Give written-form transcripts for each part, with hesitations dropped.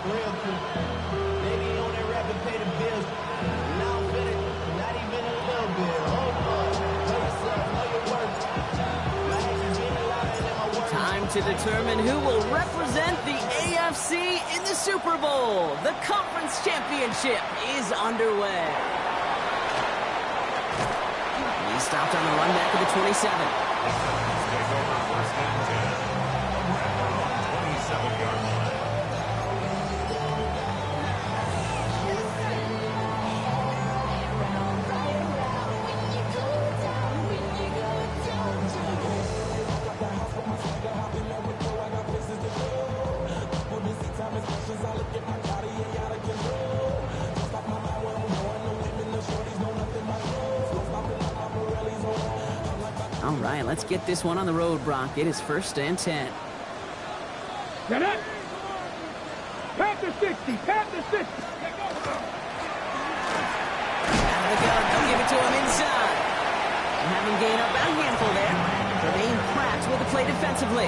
real quick. Maybe on that rapid pay the bills. Now I'm feeling not even a little bit. Hold on. Know yourself, know your worth. My actions getting louder than my words. Time to determine who will represent the AFC in the Super Bowl. The conference championship is underway. He stopped on the run back of the 27. Take over first and 10. Around the 27-yard line. All right, let's get this one on the road, Brock. It is first and 10. Get it! Pat the 60! Pat the 60! Out of the gun, they'll give it to him inside. And have him gain up about a handful there. Remain Pratt with the play defensively.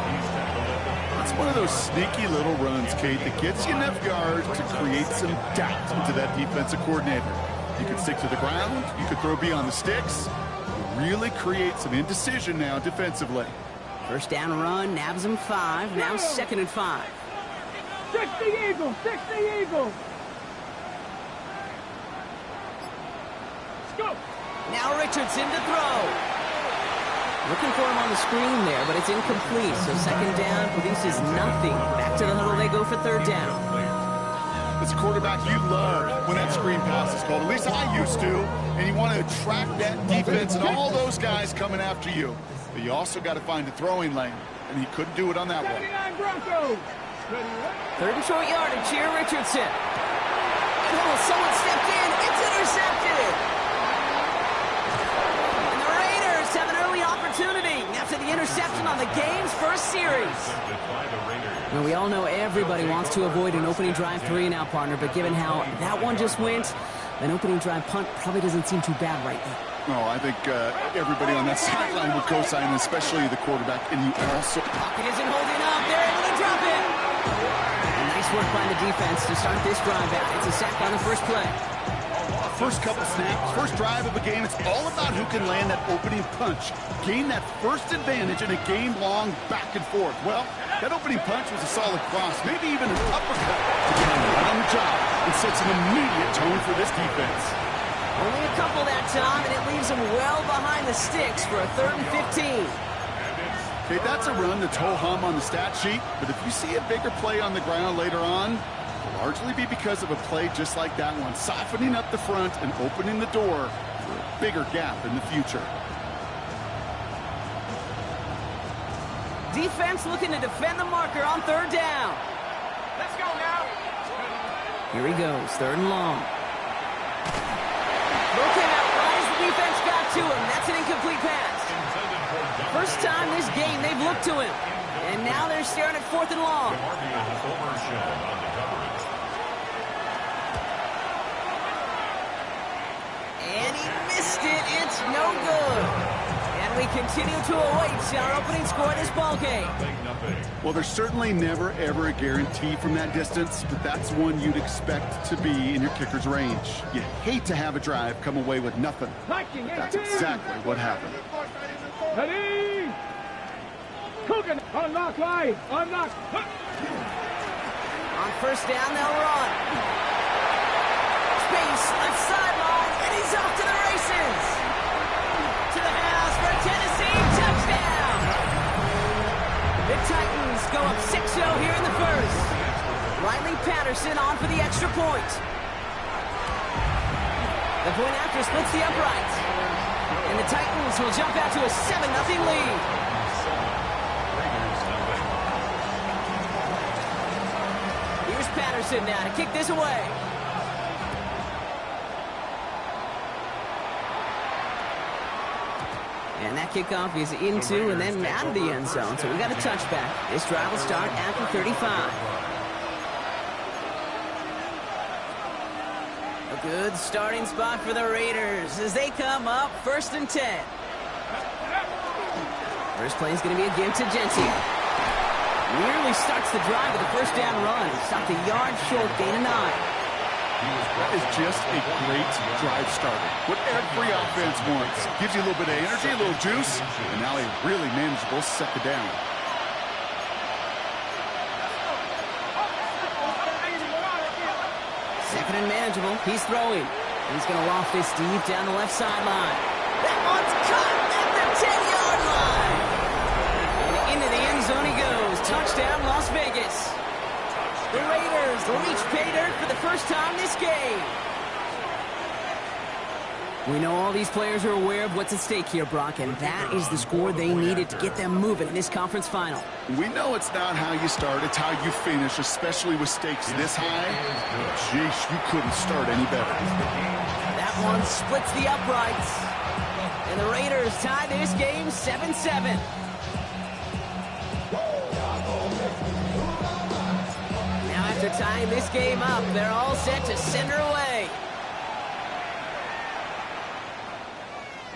It's one of those sneaky little runs, Kate, that gets you enough yards to create some doubt into that defensive coordinator. You can stick to the ground, you can throw beyond the sticks, really create some indecision now defensively. First down run, nabs him 5, now second and 5. 60 Eagles! 60 Eagles! Let's go! Now Richardson to throw. Looking for him on the screen there, but it's incomplete. So second down produces nothing. Back to the huddle they go for third down. As a quarterback, you love when that screen pass is called. At least I used to. And you want to attract that defense and all those guys coming after you. But you also got to find a throwing lane. And he couldn't do it on that one. 79 Broncos! Third and short yardage here, Richardson. Oh, someone stepped in. It's intercepted. And the Raiders have an early opportunity after the interception on the game's first series. Well, we all know everybody wants to avoid an opening drive 3-and-out, partner, but given how that one just went, an opening drive punt probably doesn't seem too bad right now. No, I think everybody on that sideline would co-sign, especially the quarterback, and you also... Pocket isn't holding up. They're able to drop it. And nice work by the defense to start this drive out. It's a sack on the first play. First couple snaps, first drive of a game, it's all about who can land that opening punch. Gain that first advantage in a game-long back and forth. Well, that opening punch was a solid cross, maybe even an uppercut to get him right on the job and sets an immediate tone for this defense. Only a couple that time, and it leaves them well behind the sticks for a 3rd and 15. Okay, that's a run that's ho-hum on the stat sheet, but if you see a bigger play on the ground later on, it'll largely be because of a play just like that one, softening up the front and opening the door for a bigger gap in the future. Defense looking to defend the marker on third down. Let's go now! Here he goes, 3rd and long. Broken out right as the defense got to him. That's an incomplete pass. First time this game they've looked to him. And now they're staring at 4th and long. And he missed it. It's no good. And we continue to await our opening score of this ballgame. Well, there's certainly never, ever a guarantee from that distance, but that's one you'd expect to be in your kicker's range. You hate to have a drive come away with nothing. That's exactly what happened. Ready! Coogan! Unlock line! Unlock! On first down, they'll run. Space, left sideline, and he's off to the races. To the house for a Tennessee touchdown. The Titans go up 6-0 here in the first. Riley Patterson on for the extra point. The point after splits the uprights. And the Titans will jump out to a 7-0 lead. Here's Patterson now to kick this away. And that kickoff is into and then out of the end zone. So we got a touchback. This drive will start at the 35. A good starting spot for the Raiders as they come up 1st and 10. First play is going to be a give to Gentile. Nearly starts the drive with a first down run. Stopped a yard short, gain of 9. That is just a great drive starter. What every offense wants. Gives you a little bit of energy, a little juice, and now a really manageable second down. Second and manageable. He's throwing. He's going to loft this deep down the left sideline. That one's caught at the 10-yard line. And into the end zone he goes. Touchdown, Las Vegas. The Raiders reach pay dirt for the first time this game. We know all these players are aware of what's at stake here, Brock, and that is the score they needed to get them moving in this conference final. We know it's not how you start, it's how you finish, especially with stakes this high. Jeez, you couldn't start any better. That one splits the uprights. And the Raiders tie this game 7-7. Now after tying this game up, they're all set to send her away.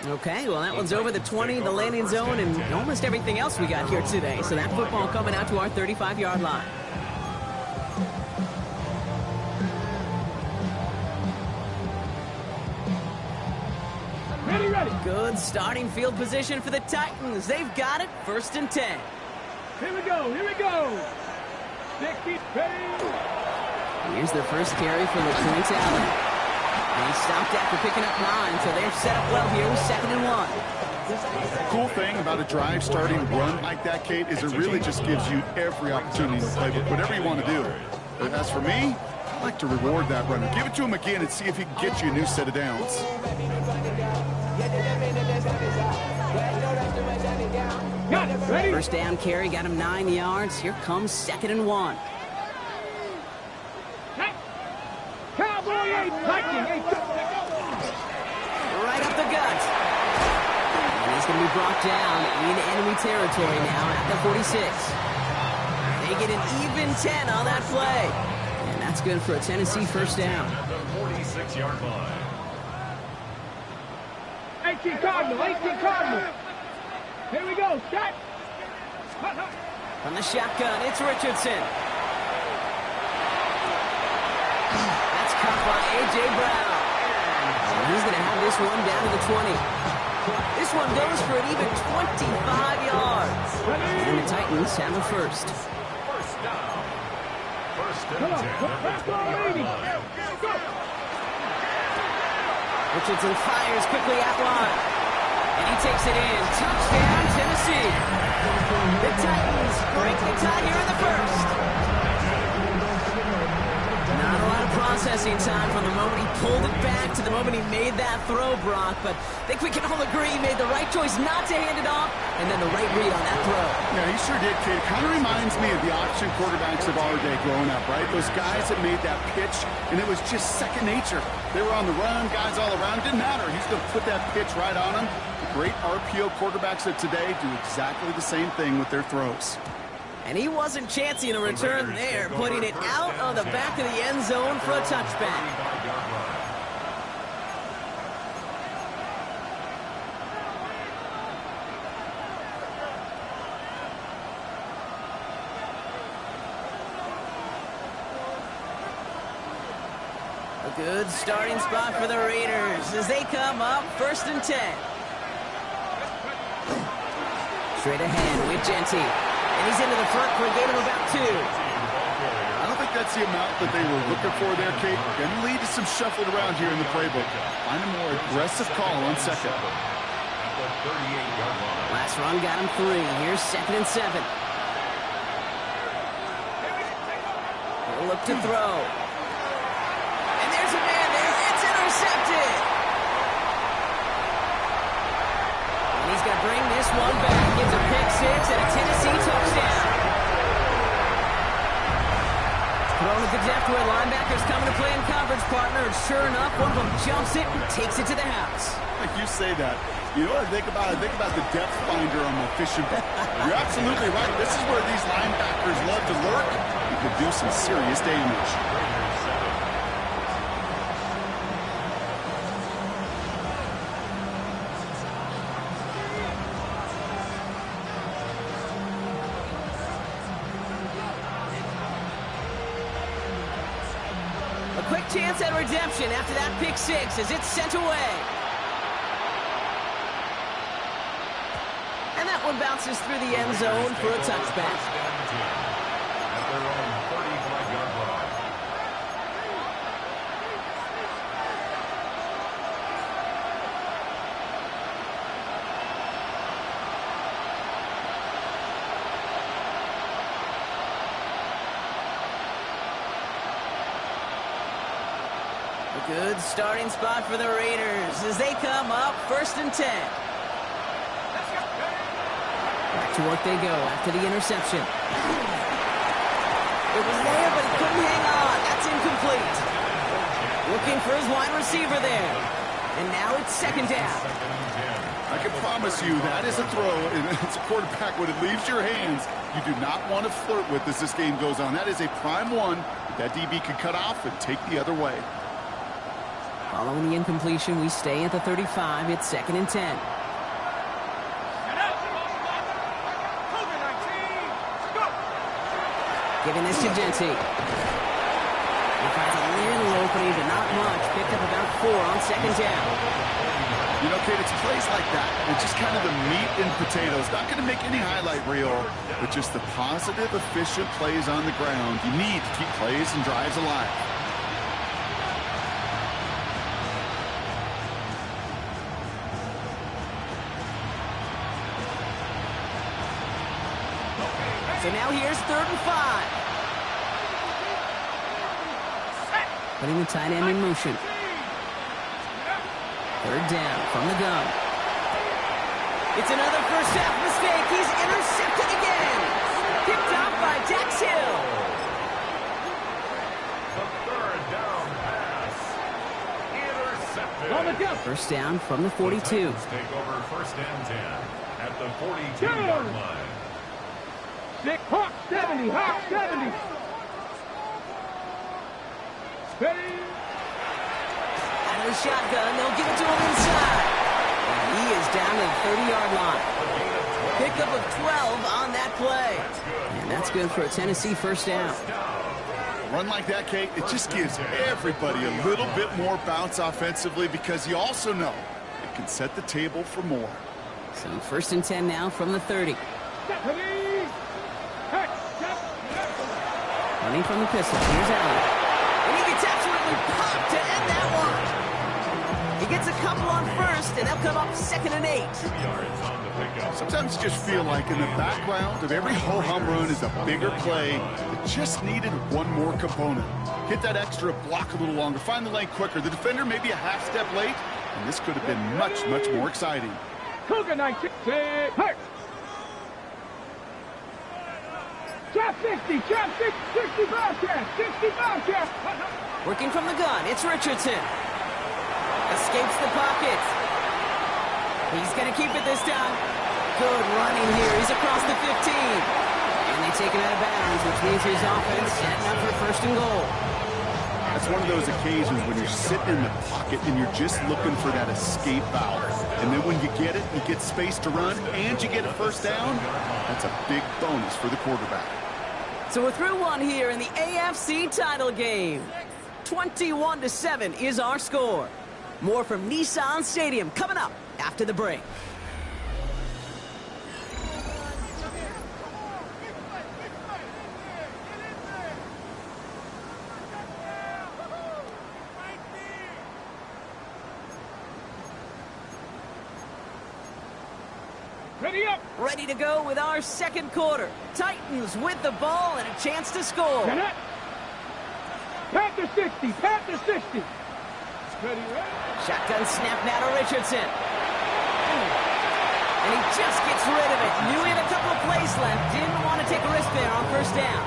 Okay, well, that one's over the 20, the landing zone, and almost everything else we got here today. So that football coming out to our 35-yard line. Ready. Good starting field position for the Titans. They've got it, 1st and 10. Here we go. 60, ready. Here's their first carry for LaQuint Allen. And he stopped after picking up 9, so they're set up well here with 2nd and 1. The cool thing about a drive starting run like that, Kate, is it really just gives you every opportunity to play with whatever you want to do. But as for me, I like to reward that runner. Give it to him again and see if he can get you a new set of downs. Got it, ready. First down carry got him 9 yards. Here comes 2nd and 1. Cowboy 8, Viking 8. Right up the gut. And he's going to be brought down in enemy territory now at the 46. They get an even 10 on that play. And that's good for a Tennessee first down. At the 46-yard line. 18 Cardinal. Here we go, set. From the shotgun, it's Richardson. That's caught by A.J. Brown. And he's going to have this one down to the 20. This one goes for an even 25 yards. And the Titans have a first. First down. First and 10 at the 20-yard line. Richardson fires quickly out wide. And he takes it in. Touchdown, Tennessee. The Titans break the tie here in the first. Not a lot of processing time from the moment he pulled it back to the moment he made that throw, Brock. But I think we can all agree he made the right choice not to hand it off, and then the right read on that throw. Yeah, he sure did, Kate. It kind of reminds me of the option quarterbacks of our day growing up, right? Those guys that made that pitch, and it was just second nature. They were on the run, guys all around. Didn't matter. He's going to put that pitch right on them. The great RPO quarterbacks of today do exactly the same thing with their throws. And he wasn't chancing a return there, putting it out on the back of the end zone for a touchback. A good starting spot for the Raiders as they come up 1st and 10. Straight ahead with Genty. And he's into the front for a gain of about 2. I don't think that's the amount that they were looking for there, Kate. Going to lead to some shuffling around here in the playbook. Find a more aggressive call on second. Last run got him 3. Here's 2nd and 7. He'll look to throw. And there's a man there. It's intercepted. And he's going to bring this one back. Gets a pick 6 and a Tennessee touchdown. Thrown at the depth where linebackers coming to play in coverage, partner. And sure enough, one of them jumps it and takes it to the house. Like you say that. You know what I think about? I think about the depth finder on the fishing boat. You're absolutely right. This is where these linebackers love to lurk. You could do some serious damage. quick chance at redemption after that pick six as it's sent away. And that one bounces through the end zone for a touchback. At their own 35-yard line. A good starting spot for the Raiders as they come up 1st and 10. Back to work they go after the interception. It was there, but he couldn't hang on. That's incomplete. Looking for his wide receiver there. And now it's 2nd down. I can promise you that is a throw, and it's a quarterback when it leaves your hands. You do not want to flirt with as this game goes on. That is a prime one that DB could cut off and take the other way. Following the incompletion, we stay at the 35. It's 2nd and 10. Giving this to Genty. He finds a little opening, but not much. Picked up about 4 on 2nd down. You know, Kate, it's plays like that. It's just kind of the meat and potatoes. Not going to make any highlight reel, but just the positive, efficient plays on the ground. You need to keep plays and drives alive. So now here's 3rd and 5. Putting the tight end in motion. 3rd down from the gun. It's another first half mistake. He's intercepted again. Picked off by Dax Hill. The 3rd down pass. Intercepted. First down from the 42. The Titans take over 1st and 10 at the 42-yard line. Hawk 70, Hawk 70. Steady. Out of the shotgun, they'll give it to him inside. And he is down to the 30-yard line. Pickup of 12 on that play. And that's good for a Tennessee first down. A run like that, Kate, it just gives everybody a little bit more bounce offensively because you also know it can set the table for more. So 1st and 10 now from the 30. Running from the pistol. Here's Allen. And he gets absolutely popped to end that one. He gets a couple on 1st, and they'll come up 2nd and 8. 2 yards on the pickup. Sometimes you just feel like in the background of every ho-hum run is a bigger play that just needed one more component. Hit that extra block a little longer. Find the lane quicker. The defender may be a half step late, and this could have been much, much more exciting. Cougar 19. Hurt. Trap 60, trap 60, 65 cap, 65 cap. Working from the gun, it's Richardson. Escapes the pocket. He's going to keep it this time. Good running here. He's across the 15. And they take him out of bounds, which means his offense setting up for 1st and goal. That's one of those occasions when you're sitting in the pocket and you're just looking for that escape valve. And then when you get it, you get space to run, and you get a 1st down, that's a big bonus for the quarterback. So we're through one here in the AFC title game. 21-7 is our score. More from Nissan Stadium coming up after the break. Ready up. Ready to go with our 2nd quarter. Titans with the ball and a chance to score. Connect. Panther 60, Panther 60. Ready, ready. Shotgun snap now to Richardson. And he just gets rid of it. Knew he had a couple of plays left. Didn't want to take a risk there on 1st down.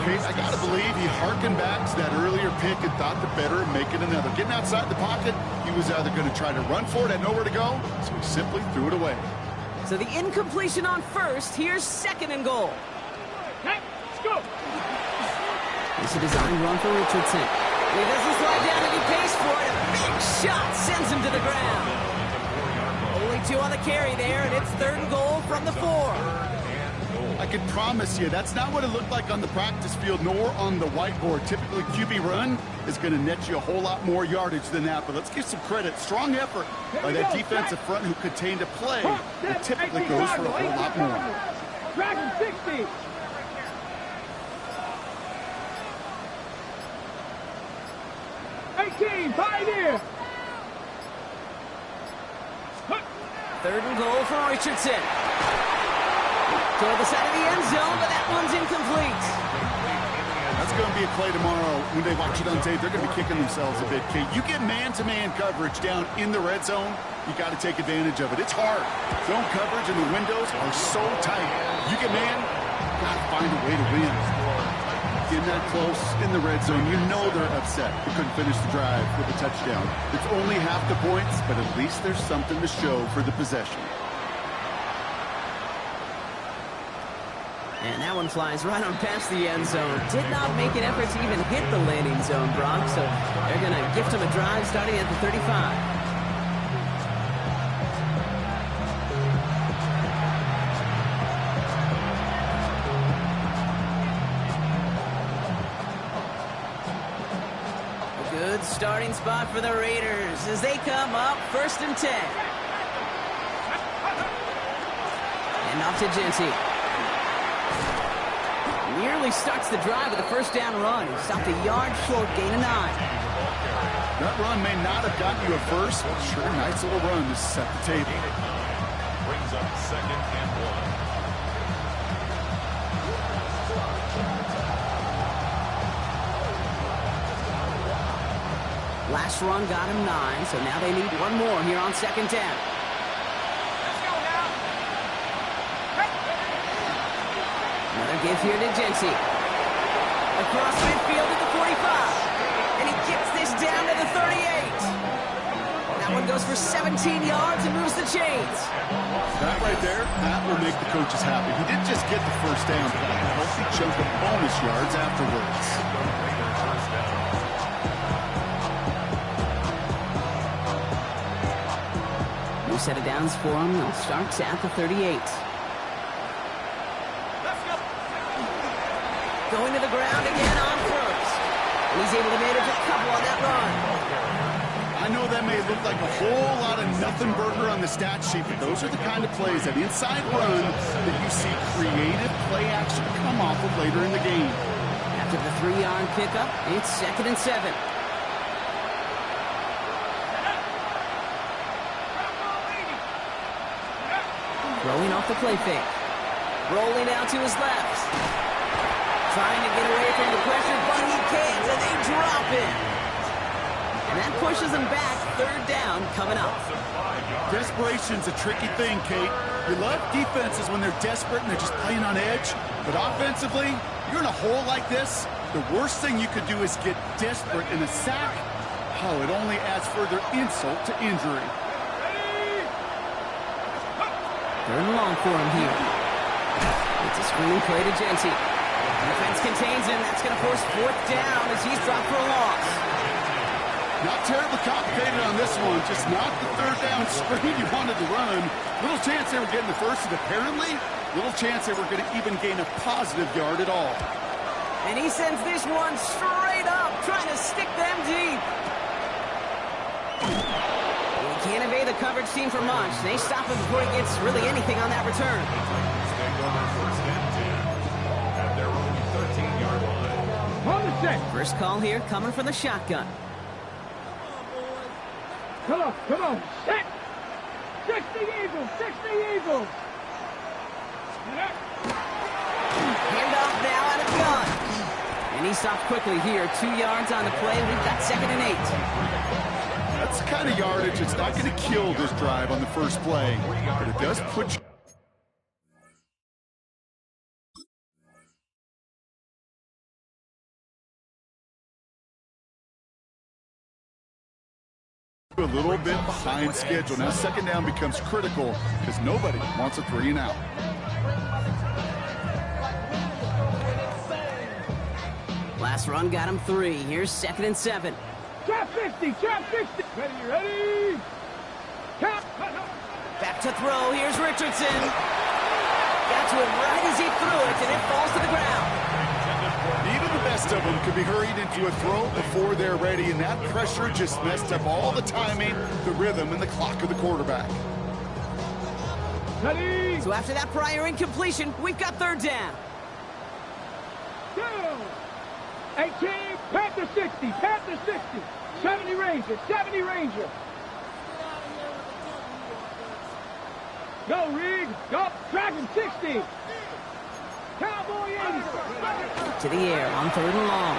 Kate, I got to believe he harkened back to that earlier pick and thought the better of making another. Getting outside the pocket, he was either going to try to run for it, had nowhere to go, so he simply threw it away. So the incompletion on 1st. Here's 2nd and goal. Let's go. It's a design run for Richardson. He doesn't slide down and he pays for it. A big shot sends him to the ground. Only 2 on the carry there, and it's 3rd and goal from the 4. I can promise you that's not what it looked like on the practice field nor on the whiteboard. Typically, QB run is going to net you a whole lot more yardage than that, but let's give some credit. Strong effort by that defensive front who contained a play that typically goes for a whole lot more. Dragon 60. Pioneer. Third and goal for Richardson. Toward the side of the end zone, but that one's incomplete. That's going to be a play tomorrow. When they watch it on tape, they're going to be kicking themselves a bit, Kate. You get man-to-man coverage down in the red zone, you got to take advantage of it. It's hard. Zone coverage and the windows are so tight. You get man, you got to find a way to win. Getting that close in the red zone, you know they're upset. They couldn't finish the drive with a touchdown. It's only half the points, but at least there's something to show for the possession. And that one flies right on past the end zone. Did not make an effort to even hit the landing zone, Brock, so they're going to gift him a drive starting at the 35. Good starting spot for the Raiders as they come up 1st and 10. And off to Genty. Nearly starts the drive with a first down run. He stopped a yard short, gain of 9. That run may not have gotten you a first, but sure, nice little run to set the table. Brings up 2nd and 1. Last run got him 9, so now they need one more here on 2nd down. Let's go now. Another give here to Genty. Across midfield at the 45. And he gets this down to the 38. That one goes for 17 yards and moves the chains. That right there, that will make the coaches happy. He didn't just get the first down, but a healthy chunk of bonus yards afterwards. New set of downs for him. They'll start at the 38. Going to the ground again on first. And he's able to manage a couple on that run. I know that may look like a whole lot of nothing burger on the stat sheet, but those are the kind of plays, that inside run, that you see creative play action come off of later in the game. After the 3-yard pickup, it's 2nd and 7. Throwing off the play fake. Rolling out to his left. Trying to get away from the pressure, but he can't, and they drop it. And that pushes them back. 3rd down coming up. Desperation's a tricky thing, Kate. You love defenses when they're desperate and they're just playing on edge. But offensively, you're in a hole like this, the worst thing you could do is get desperate in a sack. Oh, it only adds further insult to injury. 3rd and long for him here. It's a screening play to Genty. Defense contains him. That's going to force 4th down as he's dropped for a loss. Not terribly complicated on this one. Just not the 3rd down screen you wanted to run. Little chance they were getting the first, and apparently, little chance they were going to even gain a positive yard at all. And he sends this one straight up, trying to stick them deep. He can't evade the coverage team for much. They stop him before he gets really anything on that return. Take over 1st and 10 at their own 13-yard line. On the set. First call here coming from the shotgun. Come on. Set. 60 Eagles. 60 Eagles. Handoff now out of gun. And he stops quickly here. 2 yards on the play. We've got 2nd and 8. That's the kind of yardage it's not going to kill this drive on the first play, but it does put you a little bit behind schedule. Now 2nd down becomes critical because nobody wants a 3 and out. Last run got him 3. Here's 2nd and 7. Trap 50. Ready. Cap. Back to throw. Here's Richardson. Got got to it right as he threw it, and it falls to the ground. Even the best of them could be hurried into a throw before they're ready, and that pressure just messed up all the timing, the rhythm, and the clock of the quarterback. Ready. So after that prior incompletion, we've got third down. 18, Panther 60, Panther 60. 70 Ranger, 70 Ranger. Go, Rig. Go, Dragon 60. Cowboy 80. To the air on third and long.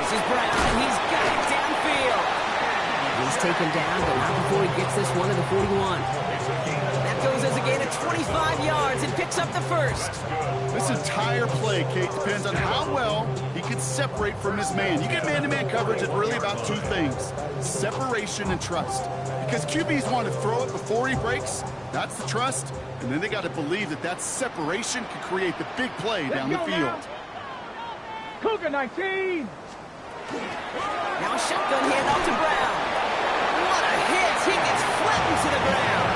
This is Brown, and he's got it downfield. He's taken down, but not before he gets this one to the 41. That goes as a gain of 25 yards and picks up the first. This entire play, Kate, depends on how well he can separate from his man. You get man-to-man coverage, it's really about two things: separation and trust. Because QBs want to throw it before he breaks. That's the trust. And then they got to believe that that separation can create the big play down the field. Cougar 19. Now a shotgun handoff to Brown. What a hit! He gets flattened to the ground.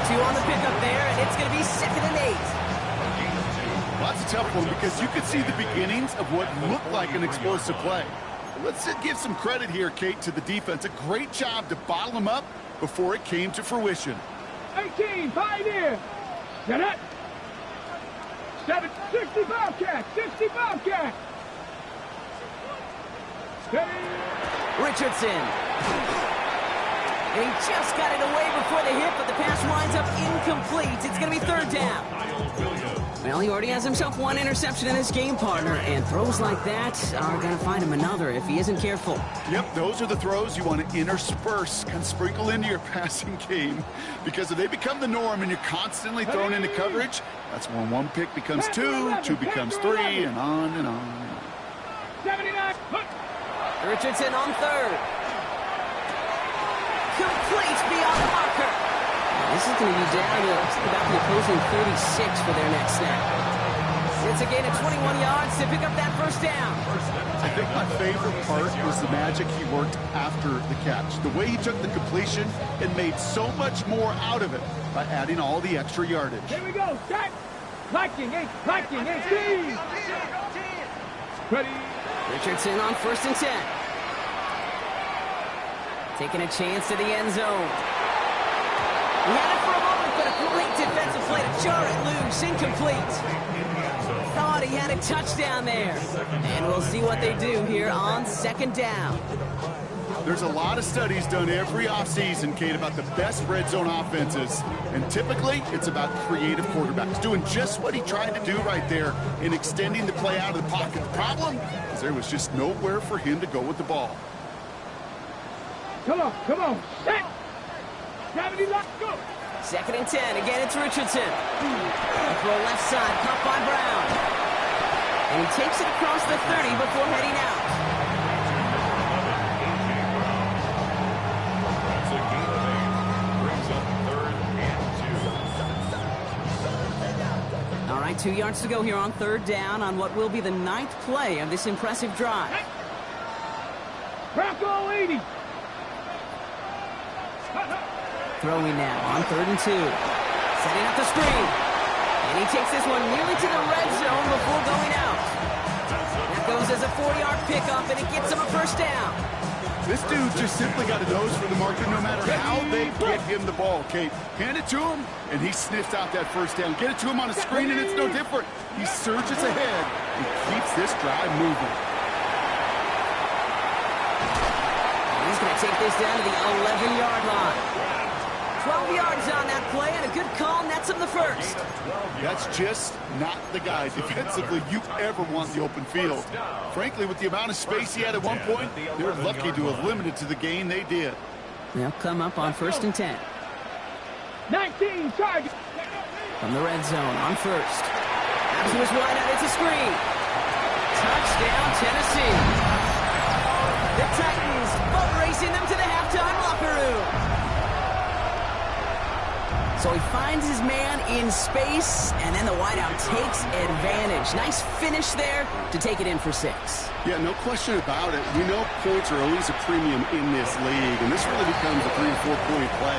2 on the pickup there, and it's going to be 2nd and 8. Well, that's a tough one because you could see the beginnings of what looked like an explosive play. Let's give some credit here, Kate, to the defense. A great job to bottle him up before it came to fruition. 18, Pioneer. Get it. 60 Bobcat, 60 Bobcat. Richardson. And he just got it away before the hit, but the pass winds up incomplete. It's going to be third down. Well, he already has himself one interception in this game, partner, and throws like that are going to find him another if he isn't careful. Yep, those are the throws you want to intersperse and sprinkle into your passing game, because if they become the norm and you're constantly thrown into coverage, that's when one pick becomes 2, 2 becomes 3, and on and on. 79. Richardson on third. Complete beyond the marker. This is going to be down to about the opposing 36 for their next snap. It's a gain of 21 yards to pick up that first down. I think my favorite part was the magic he worked after the catch. The way he took the completion and made so much more out of it by adding all the extra yardage. Here we go. Set. Liking 18. Ready. Richardson on 1st and 10. Taking a chance to the end zone. He had it for a moment, but a great defensive play to jar it loose. Incomplete. Thought he had a touchdown there. And we'll see what they do here on 2nd down. There's a lot of studies done every offseason, Kate, about the best red zone offenses. And typically, it's about creative quarterbacks doing just what he tried to do right there in extending the play out of the pocket. The problem is there was just nowhere for him to go with the ball. Come on. Set. Gravity lock, go. 2nd and 10. Again, it's Richardson. A throw left side, caught by Brown. And he takes it across the 30 before heading out. That's a gain of 8. Brings up 3rd and 2. All right, 2 yards to go here on 3rd down on what will be the 9th play of this impressive drive. Bronco 80. Throwing now on 3rd and 2. Setting up the screen. And he takes this one nearly to the red zone before going out. That goes as a 4-yard pickup, and it gets him a first down. This dude just simply got a nose for the marker no matter how they get him the ball, Kate. Hand it to him, and he sniffs out that first down. Get it to him on a screen, and it's no different. He surges ahead and keeps this drive moving. He's going to take this down to the 11-yard line. 12 yards on that play, and a good call nets him the first. That's just not the guy defensively you ever want the open field. Frankly, with the amount of space he had at one point, they're lucky to have limited to the gain they did. They'll come up on 1st and 10. 19 target. From the red zone on 1st. Out to his wide out, it's a screen. Touchdown, Tennessee. The Titans boat racing them to the halftime locker room. So he finds his man in space, and then the wideout takes advantage. Nice finish there to take it in for 6. Yeah, no question about it. We know points are always a premium in this league, and this really becomes a 3- or 4-point play.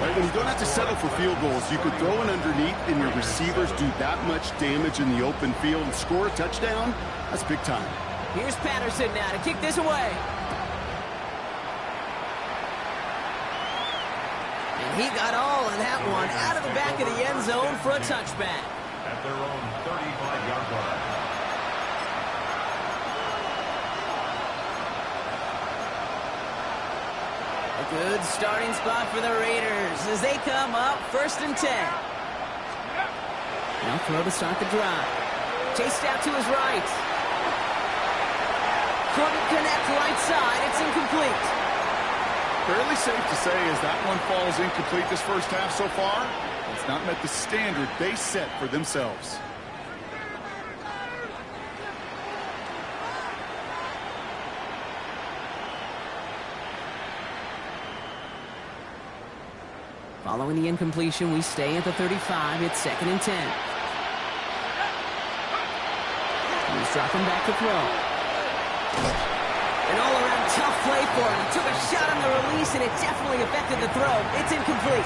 Right, when you don't have to settle for field goals, you could throw it underneath and your receivers do that much damage in the open field and score a touchdown. That's big time. Here's Patterson now to kick this away. And he got all of that one out of the back of the end zone for a touchback. At their own 35-yard line. A good starting spot for the Raiders as they come up 1st and 10. Now throw to start the drive. Chased out to his right. Couldn't connect right side. It's incomplete. Fairly safe to say as that one falls incomplete this first half so far. It's not met the standard they set for themselves. Following the incompletion, we stay at the 35. It's 2nd and 10. He's dropping back to throw. An all-around tough play for him. He took a shot on the release, and it definitely affected the throw. It's incomplete.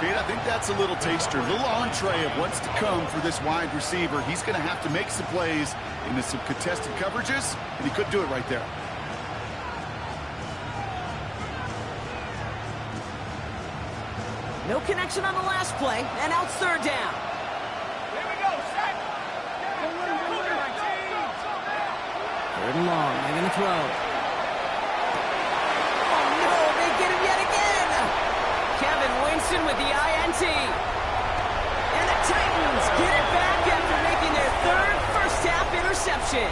Kate, I think that's a little taster, a little entree of what's to come for this wide receiver. He's going to have to make some plays into some contested coverages, and he couldn't do it right there. No connection on the last play, and out 3rd down. Here we go, set. 3rd and long, they're going to throw. Oh, no, they get him yet again. Kevin Winston with the INT. And the Titans get it back after making their 3rd first-half interception.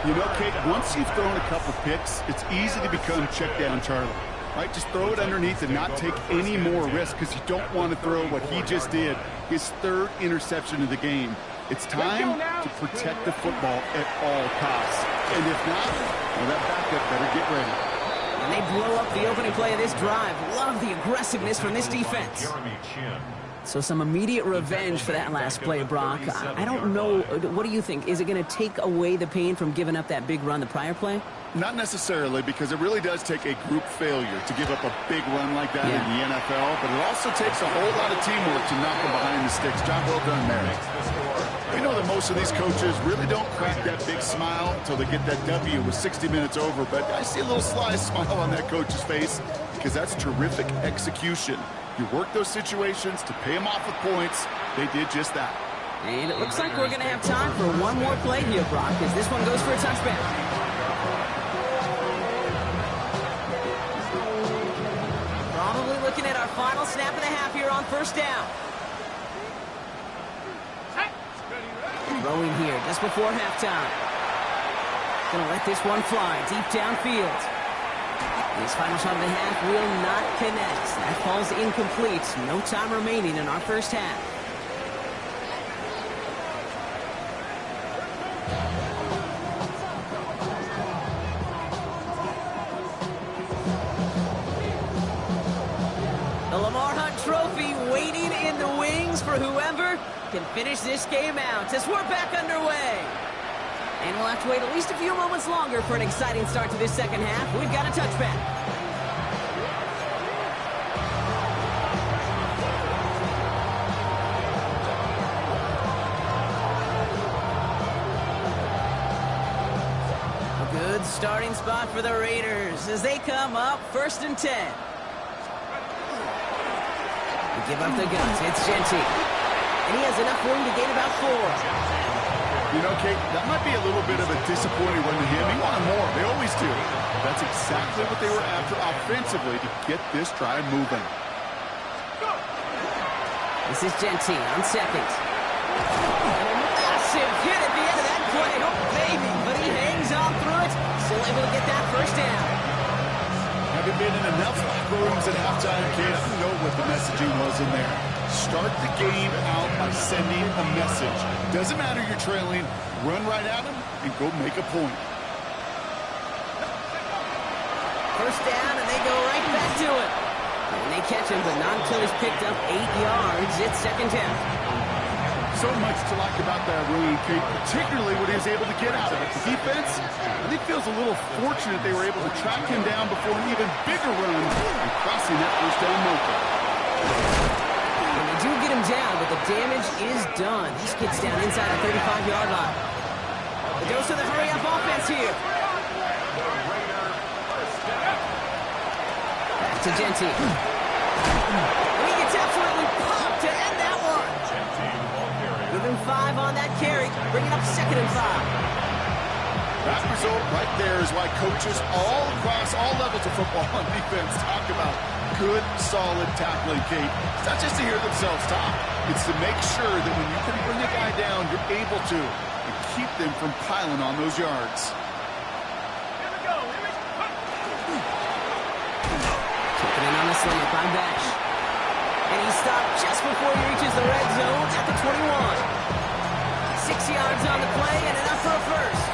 You know, Kate, once you've thrown a couple picks, it's easy to become check-down Charlie. Right, just throw it underneath and not take any more risk because you don't want to throw what he just did, his 3rd interception of the game. It's time to protect the football at all costs. And if not, well, that backup better get ready. And they blow up the opening play of this drive. Love the aggressiveness from this defense. So some immediate revenge for that last play, Brock. I don't know. What do you think? Is it going to take away the pain from giving up that big run the prior play? Not necessarily, because it really does take a group failure to give up a big run like that in the NFL, but it also takes a whole lot of teamwork to knock them behind the sticks. Job well done there. We know that most of these coaches really don't crack that big smile until they get that W with 60 minutes over, but I see a little sly smile on that coach's face because that's terrific execution. You work those situations to pay them off with points. They did just that. And it looks like we're going to have time for one more play here, Brock, as this one goes for a touchback. Probably looking at our final snap and a half here on 1st down. Throwing here just before halftime. Gonna let this one fly deep downfield. His final shot of the half will not connect. That falls incomplete. No time remaining in our first half. The Lamar Hunt Trophy waiting in the wings for whoever can finish this game out as we're back underway. And we'll have to wait at least a few moments longer for an exciting start to this second half. We've got a touchback. A good starting spot for the Raiders as they come up 1st and 10. We give up the guns. It's Genty. And he has enough room to gain about 4. You know, Kate, that might be a little bit of a disappointing run to him. He wanted more. They always do. That's exactly what they were after offensively to get this drive moving. This is Genty on 2nd. And a massive hit at the end of that play. Oh, baby. But he hangs on through it. Still able to get that 1st down. Having been in enough locker rooms at halftime, Kate, I don't know what the messaging was in there. Start the game out by sending a message. Doesn't matter you're trailing, run right at him and go make a point. 1st down, and they go right back to it. And they catch him, but not until he's picked up 8 yards. It's 2nd down. So So much to like about that run, Kate, particularly what he was able to get out of it. The defense, I think, feels a little fortunate they were able to track him down before an even bigger run and crossing that first down marker. And they do get him down, but the damage is done. This kid's down inside the 35-yard line. The dose of the hurry-up offense here. Back to Genty. He gets absolutely popped to end that one. Give him 5 on that carry. Bring it up 2nd and 5. That result right there is why coaches all across all levels of football on defense talk about good, solid tackling, Kate. It's not just to hear themselves talk. It's to make sure that when you can bring a guy down, you're able to and keep them from piling on those yards. Kicking in on the slant by Bash. And he stopped just before he reaches the red zone at the 21. 6 yards on the play and enough for a first.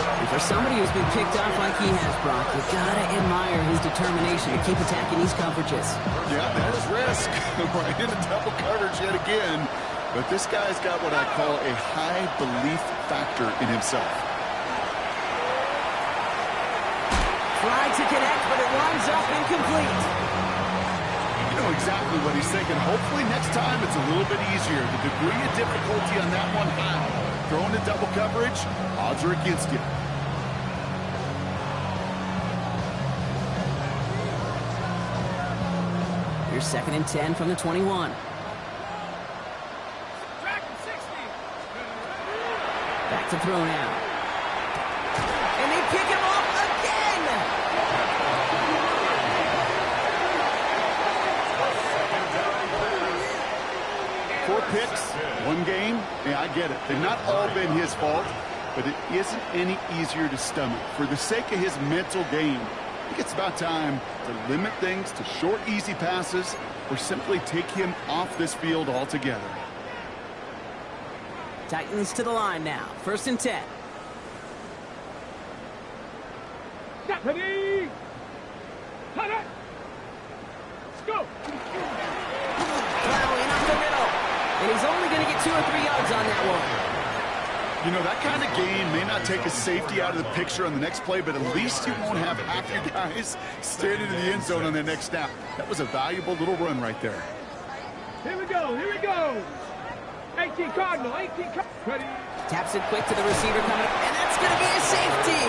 And for somebody who's been picked off like he has, Brock, you gotta admire his determination to keep attacking these coverages. Yeah, there's risk. Right into double coverage yet again. But this guy's got what I call a high belief factor in himself. Tried to connect, but it winds up incomplete. You know exactly what he's thinking. Hopefully next time it's a little bit easier. The degree of difficulty on that one high. Throwing to double coverage, odds are against you. Here's 2nd and 10 from the 21. Back to throw now. And they pick him off again! 4 picks, 1 game. Yeah, I get it. They've not all been his fault, but it isn't any easier to stomach. For the sake of his mental game, I think it's about time to limit things to short, easy passes or simply take him off this field altogether. Titans to the line now. 1st and 10. Ready? Cut it! Let's go! Plowing up the middle. And he's only going to get 2 or 3 yards on that one. You know, that kind of gain may not take a safety out of the picture on the next play, but at least you won't have half your guys standing in the end zone on their next snap. That was a valuable little run right there. Here we go, here we go! 18 Cardinal, 18 Cardinal. Ready? Taps it quick to the receiver coming up, and that's going to be a safety.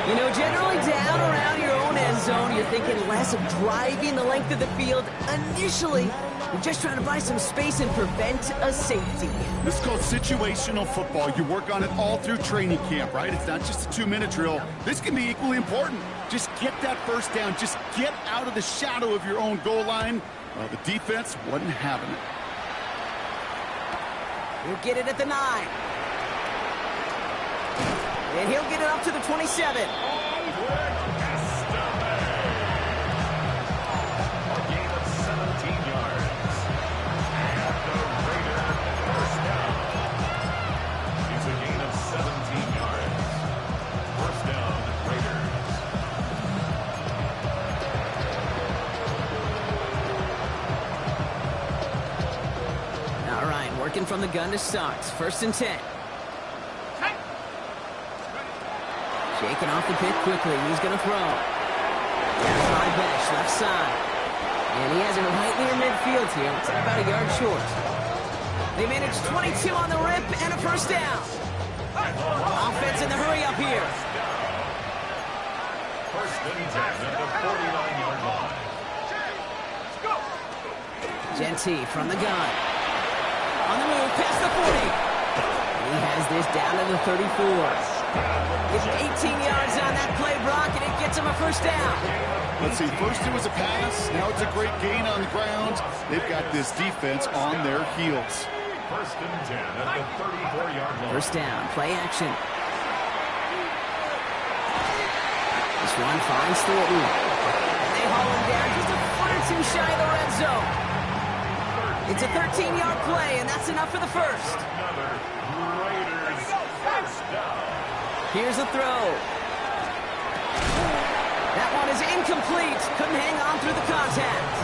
You know, generally down around your own end zone, you're thinking less of driving the length of the field. Initially, you're just trying to buy some space and prevent a safety. This is called situational football. You work on it all through training camp, right? It's not just a 2-minute drill. This can be equally important. Just get that first down. Just get out of the shadow of your own goal line. Well, the defense wasn't having it. He'll get it at the 9. And he'll get it up to the 27. Working from the gun to start. 1st and 10. Shaking off the pick quickly. He's going to throw. Down by Besh, left side. And he has it right near midfield here. It's about a yard short. They managed 22 on the rip and a first down. Offense in the hurry up here. 1st and 10 at the 49-yard line. Genty from the gun. On the move, past the 40. He has this down to the 34. Gives him 18 yards on that play, Brock, and it gets him a first down. Let's see, first it was a pass, now it's a great gain on the ground. They've got this defense on their heels. 1st and 10 at the 34-yard line. First down, play action. This one finds Thornton. And they haul him down just a foot or 2 shy of the red zone. It's a 13-yard play, and that's enough for the first. Here's a throw. That one is incomplete. Couldn't hang on through the contact.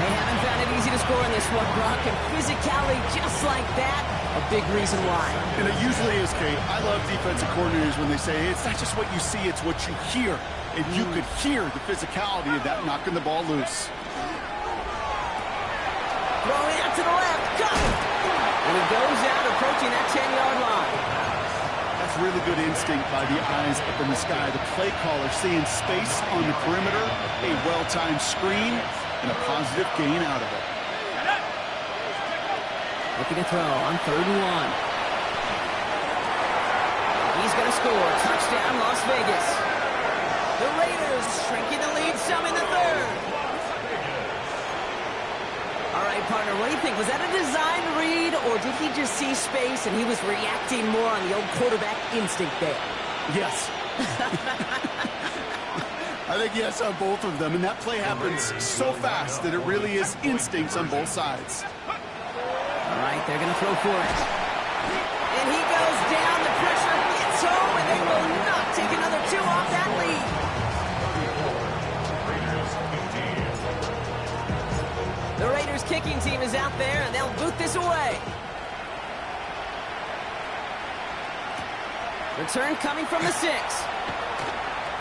They haven't found it easy to score in this one, Brock, and physicality just like that, a big reason why. And it usually is, Kate. I love defensive coordinators when they say, hey, it's not just what you see, it's what you hear. And you could hear the physicality of that knocking the ball loose. Throwing out to the left, got it! And he goes out approaching that 10-yard line. That's really good instinct by the eyes up in the sky. The play caller seeing space on the perimeter, a well-timed screen, and a positive gain out of it. Looking to throw on 3rd and 1. He's going to score. Touchdown, Las Vegas. The Raiders shrinking the lead some in the 3rd. All right, partner, what do you think? Was that a design read, or did he just see space and he was reacting more on the old quarterback instinct there? Yes. I think yes on both of them, and that play happens so fast that it really is instincts on both sides. All right, they're going to throw for it. And he goes down. The pressure gets home, and they will not take another 2 off that lead. The Raiders kicking team is out there, and they'll boot this away. Return coming from the 6.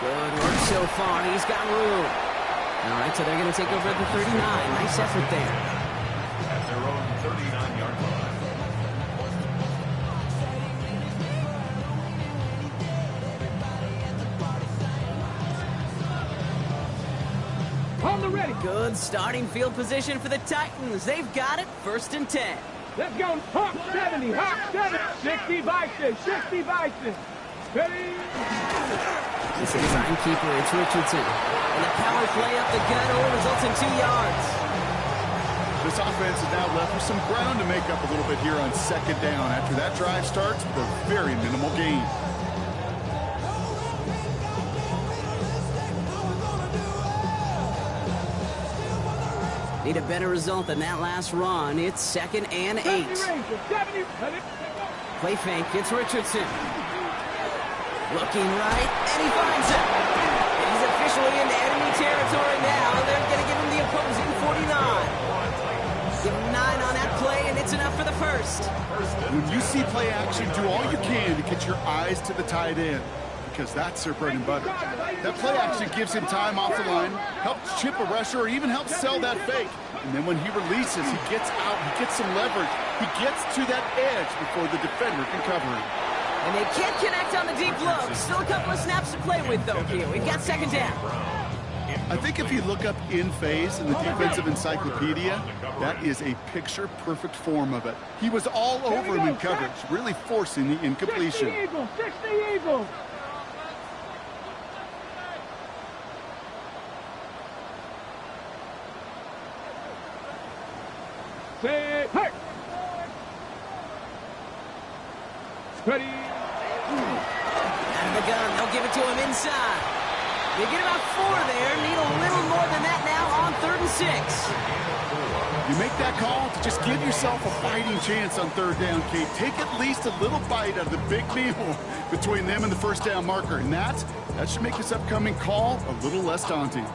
Good work so far. He's got room. All right, so they're going to take over at the 39. Nice effort there. At their own 39-yard line. On the ready. Good starting field position for the Titans. They've got it. 1st and 10. Let's go. Hawk 70. Hawk 70. 60 Bison. 60 Bison. Ready. This is timekeeper. It's Richardson. And the power play up the gut only results in 2 yards. This offense is now left with some ground to make up a little bit here on 2nd down after that drive starts with a very minimal gain. Need a better result than that last run. It's 2nd and 8. Play fake. It's Richardson. Looking right, and he finds it. He's officially into enemy territory now. They're going to give him the opposing 49. Give him 9 on that play, and it's enough for the 1st. When you see play action, do all you can to get your eyes to the tight end, because that's their bread and butter. That play action gives him time off the line, helps chip a rusher, or even helps sell that fake. And then when he releases, he gets out, he gets some leverage. He gets to that edge before the defender can cover him. And they can't connect on the deep low. Still a couple of snaps to play with, though, here. We've got 2nd down. I think if you look up in phase in the defensive encyclopedia, that is a picture-perfect form of it. He was all over him in coverage, really forcing the incompletion. 60 Eagles. 60 Eagles. Say, hey! Ready? Out of the gun, they'll give it to him inside. They get about 4 there. Need a little more than that now on 3rd and 6. You make that call to just give yourself a fighting chance on 3rd down, Kate. Take at least a little bite out of the big meal between them and the 1st down marker. And that should make this upcoming call a little less daunting.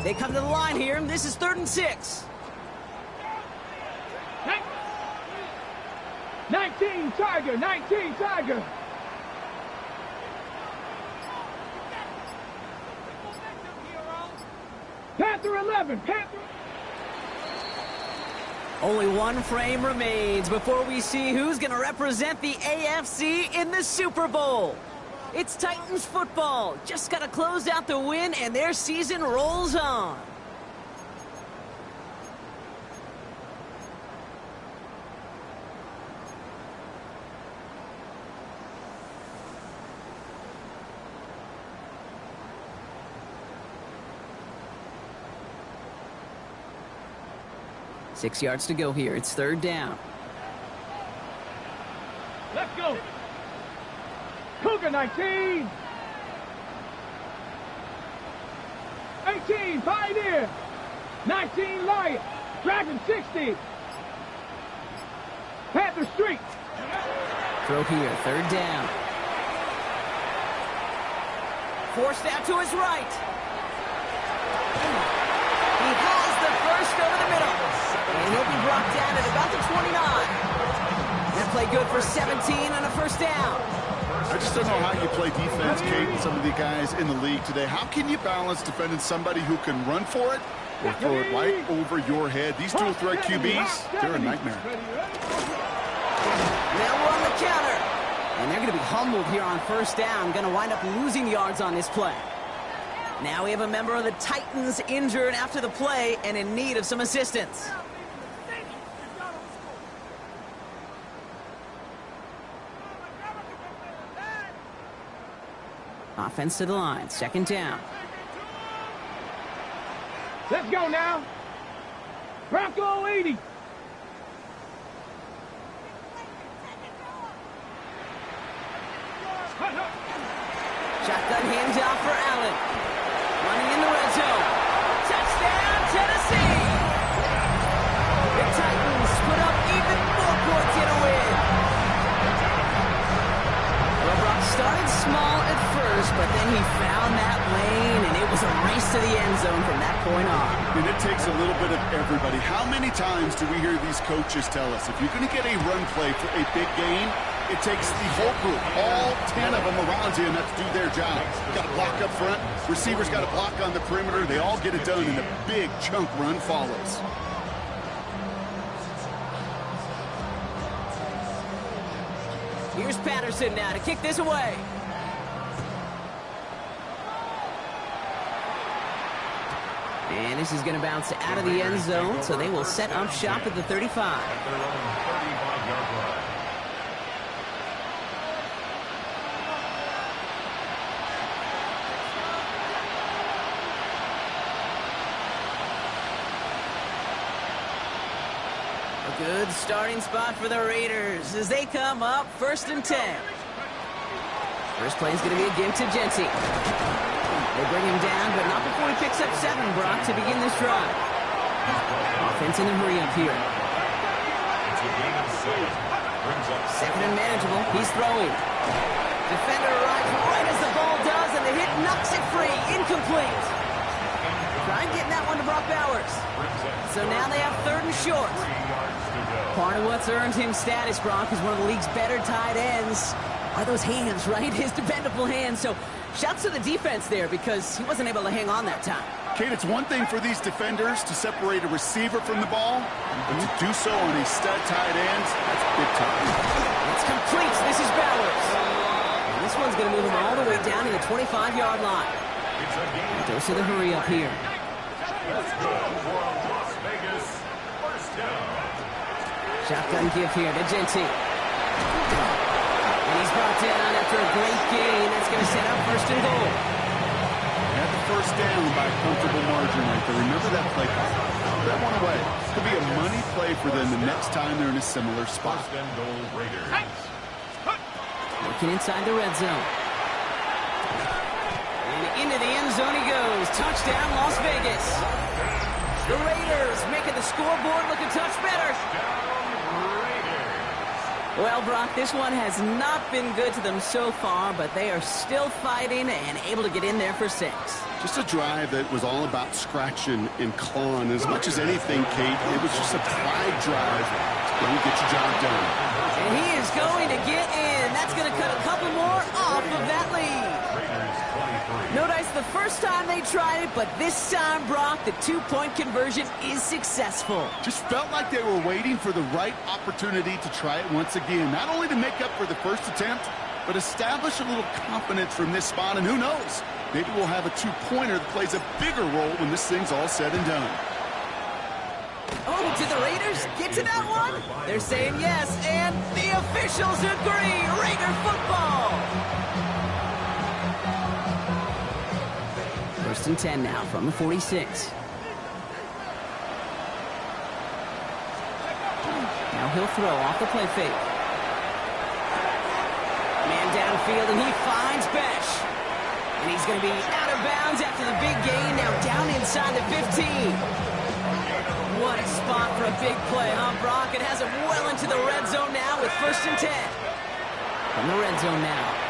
They come to the line here, and this is 3rd and 6. 19 Tiger. 19 Tiger. Panther 11. Panther. Only one frame remains before we see who's going to represent the AFC in the Super Bowl. It's Titans football. Just got to close out the win, and their season rolls on. Six yards to go here. It's 3rd down. Let's go. Cougar 19. 18 Pioneer. 19 Lion. Dragon 60. Panther Street. Throw here. 3rd down. Forced out to his right. And he'll be brought down at about the 29. That play good for 17 and a first down. I just don't know how you play defense, Kate, and some of the guys in the league today. How can you balance defending somebody who can run for it or throw it right over your head? These dual threat QBs, they're a nightmare. Now we're on the counter. And they're going to be humbled here on first down. Going to wind up losing yards on this play. Now we have a member of the Titans injured after the play and in need of some assistance. Offense to the line. Second down. Let's go now. Bronco 80. Shotgun handoff for Allen. Running in the red zone. Touchdown, Tennessee! The Titans put up even more points in a win. Well, Brock started small at first, but then he found that lane, and it was a race to the end zone from that point on. And it takes a little bit of everybody. How many times do we hear these coaches tell us, if you're going to get a run play for a big gain, it takes the whole group, all 10 of them around you, and that's do their job. Got to block up front. Receivers got to block on the perimeter. They all get it done, and the big chunk run follows. Here's Patterson now to kick this away. And this is going to bounce out of the end zone, so they will set up shop at the 35. At their own 35-yard line. A good starting spot for the Raiders as they come up first and 10. First play is going to be a give to Genty. They bring him down, but not before he picks up 7, Brock, to begin this drive. Offense in the hurry up here. Second and manageable. He's throwing. Defender arrives right as the ball does, and the hit knocks it free. Incomplete. Trying getting that one to Brock Bowers. So now they have third and short. Part of what's earned him status, Brock, is one of the league's better tight ends. Are those hands, right? His dependable hands. So shouts to the defense there because he wasn't able to hang on that time. Kate, it's one thing for these defenders to separate a receiver from the ball, but to do so on a stud tight end, that's big time. It's complete. This is Bowers. And this one's going to move him all the way down to the 25-yard line. Dose of the hurry up here. Let's go for a Las Vegas first down. Shotgun give here to Genty. And he's brought down after a great gain. That's going to set up first and goal. Had the first down by a comfortable margin right there. Remember that play call. That one away. Could be a money play for them the next time they're in a similar spot. First and goal Raiders. Looking inside the red zone. And into the end zone he goes. Touchdown, Las Vegas. The Raiders making the scoreboard look a touch better. Well, Brock, this one has not been good to them so far, but they are still fighting and able to get in there for 6. Just a drive that was all about scratching and clawing. As much as anything, Kate, it was just a pride drive. Don't get your job done. And he is going to get in. That's going to cut a couple more off of that lead. No dice the first time they tried it, but this time, Brock, the 2-point conversion is successful. Just felt like they were waiting for the right opportunity to try it once again. Not only to make up for the first attempt, but establish a little confidence from this spot. And who knows, maybe we'll have a 2-pointer that plays a bigger role when this thing's all said and done. Oh, did the Raiders get to that one? They're saying yes, and the officials agree. Raider football. First and 10 now from the 46. Now he'll throw off the play fake. Man downfield, and he finds Besh. And he's going to be out of bounds after the big gain. Now down inside the 15. What a spot for a big play, huh, Brock? It has him well into the red zone now with first and 10. From the red zone now.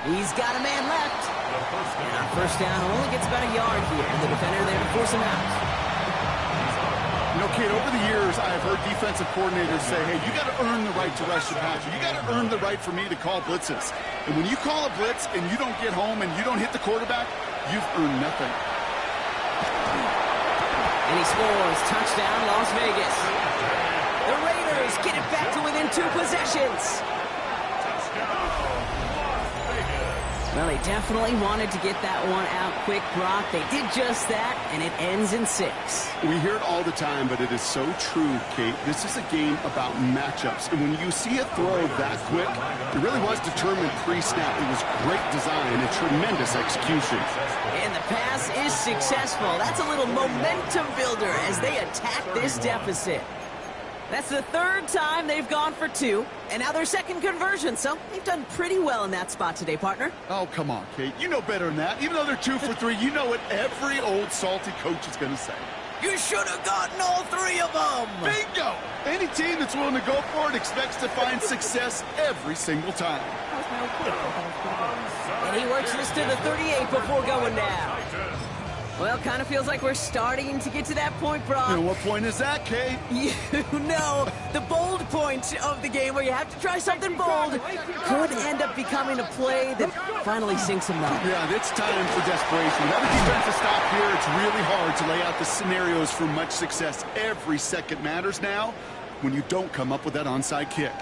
He's got a man left. And on first down, only gets about a yard here. And the defender there to force him out. Kate, over the years, I've heard defensive coordinators say, hey, you got to earn the right to rush the passer. You got to earn the right for me to call blitzes. And when you call a blitz and you don't get home and you don't hit the quarterback, you've earned nothing. And he scores. Touchdown, Las Vegas. The Raiders get it back to within 2 possessions. Well, they definitely wanted to get that one out quick, Brock. They did just that, and it ends in 6. We hear it all the time, but it is so true, Kate. This is a game about matchups. And when you see a throw that quick, it really was determined pre-snap. It was great design and tremendous execution. And the pass is successful. That's a little momentum builder as they attack this deficit. That's the 3rd time they've gone for 2, and now their 2nd conversion, so they've done pretty well in that spot today, partner. Oh, come on, Kate. You know better than that. Even though they're 2 for 3, you know what every old salty coach is going to say. You should have gotten all 3 of them. Bingo! Any team that's willing to go for it expects to find success every single time. And he works this to the 38 before going down. Well, kind of feels like we're starting to get to that point, Brock. And what point is that, Kate? You know, the bold point of the game where you have to try something bold could end up becoming a play that finally sinks them up. Yeah, it's time for desperation. Without a defensive stop here, it's really hard to lay out the scenarios for much success. Every second matters now when you don't come up with that onside kick.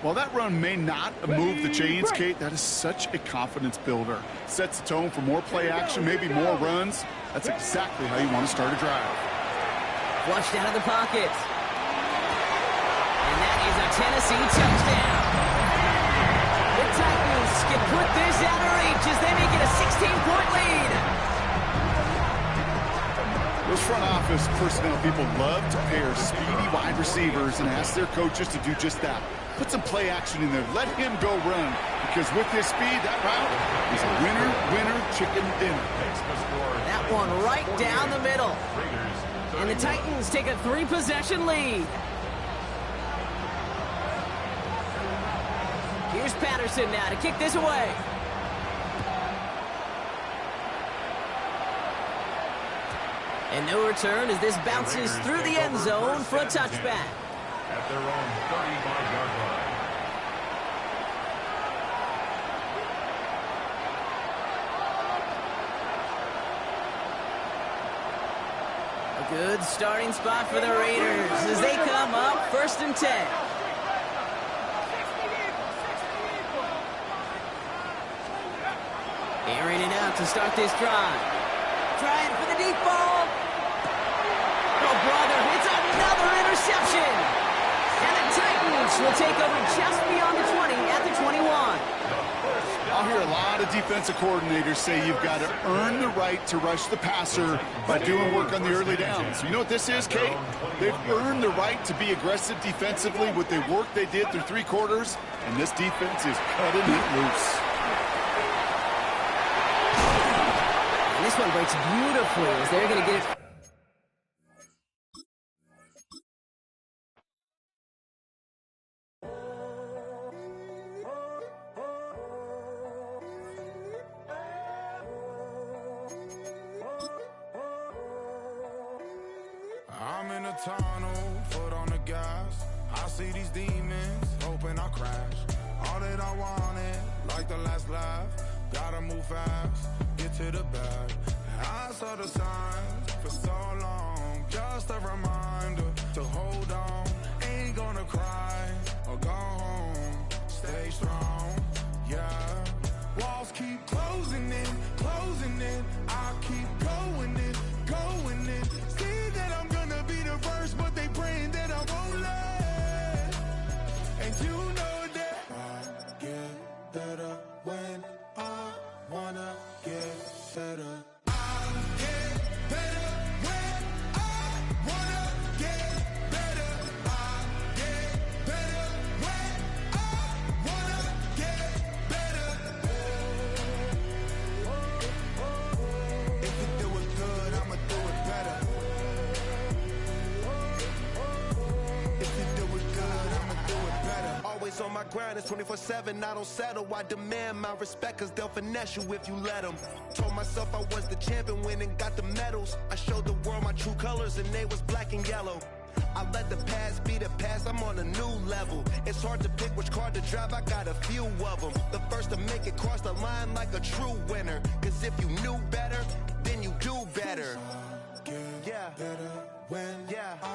While that run may not move the chains, Kate, that is such a confidence builder. Sets the tone for more play action, maybe more runs. That's exactly how you want to start a drive. Flushed out of the pocket. And that is a Tennessee touchdown. The Titans can put this out of reach as they make it a 16-point lead. Those front office personnel people love to pair speedy wide receivers and ask their coaches to do just that. Put some play action in there. Let him go run. Because with his speed, that route is a winner, winner, chicken dinner. That one right down the middle. And the Titans take a 3-possession lead. Here's Patterson now to kick this away. And no return as this bounces through the end zone for a touchback. At their own 35-yard line. A good starting spot for the Raiders as they come up 1st and 10. Airing it out to start this drive. Trying for the deep ball. Oh, brother, it's another interception. And the Titans will take over just beyond the 20 at the 21. I'll hear a lot of defensive coordinators say you've got to earn the right to rush the passer by doing work on the early downs. You know what this is, Kate? They've earned the right to be aggressive defensively with the work they did through 3 quarters, and this defense is cutting it loose. And this one breaks beautifully as they're going to get it. I'm in a tunnel, foot on the gas. I see these demons, hoping I crash. All that I wanted, like the last laugh. Gotta move fast, get to the bag. I saw the signs for so long, just a reminder to hold on. Ain't gonna cry or go home, stay strong, yeah. Walls keep closing in, I keep going in, going in. See that I'm gonna be the first, but they praying that I won't let. And you know that I get better when I wanna get better. I get better when grind is 24/7. I don't settle. I demand my respect, cause they'll finesse you if you let them. Told myself I was the champion, went and got the medals. I showed the world my true colors, and they was black and yellow. I let the past be the past, I'm on a new level. It's hard to pick which car to drive, I got a few of them. The first to make it cross the line like a true winner. Cause if you knew better, then you do better. Better when I